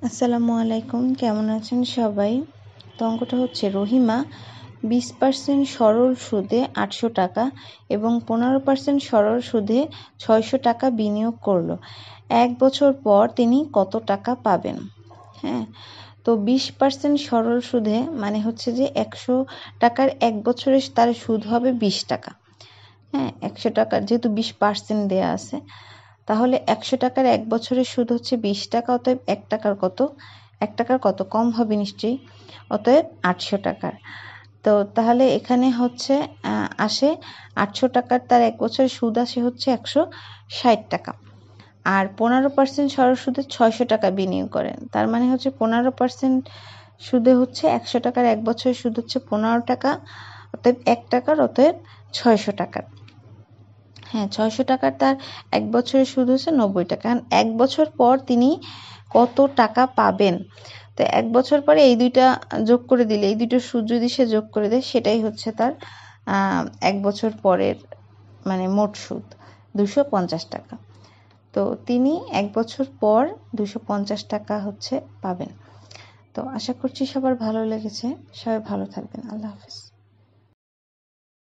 আসসালামু আলাইকুম, কেমন আছেন সবাই? তো অঙ্কটা হচ্ছে রহিমা 20% সরল সুদে 800 টাকা এবং 15% সরল সুদে 600 টাকা বিনিয়োগ করলো। 1 বছর পর তিনি কত টাকা পাবেন? হ্যাঁ, তো 20% সরল সুদে মানে হচ্ছে যে 100 টাকার 1 বছরে তার সুদ হবে 20 টাকা। হ্যাঁ, 100 টাকার যেহেতু 20% দেয়া আছে, তাহলে 100 টাকার 1 বছরের সুদ হচ্ছে 20 টাকা। অতএব 1 টাকার কত? 1 টাকার কত কম হবে নিশ্চয়ই, অতএব 800 টাকার। তো তাহলে এখানে হচ্ছে আসে 800 টাকার তার 1 বছরের সুদ আসে হচ্ছে 160 টাকা। আর 15% সরল সুদে 600 টাকা বিনিয়োগ করেন, তার মানে হচ্ছে 15% সুদে হচ্ছে 100 টাকার 1 বছরের সুদ হচ্ছে 15 টাকা, অতএব 1 টাকার, অতএব 600 টাকার। হ্যাঁ, 600 টাকার তার 1 বছরের সুদ হচ্ছে 90 টাকা। কারণ 1 বছর পর তিনি কত টাকা পাবেন? তো 1 বছর পরে এই দুইটা যোগ করে দিলে, এই দুটোর সুদ যদি সে যোগ করে দেয়, সেটাই হচ্ছে তার 1 বছর পরের মানে মোট সুদ 250 টাকা। তো তিনি 1 বছর পর 250 টাকা হচ্ছে পাবেন। তো আশা করছি সবার ভালো লেগেছে। সবাই ভালো থাকবেন। আল্লাহ হাফেজ।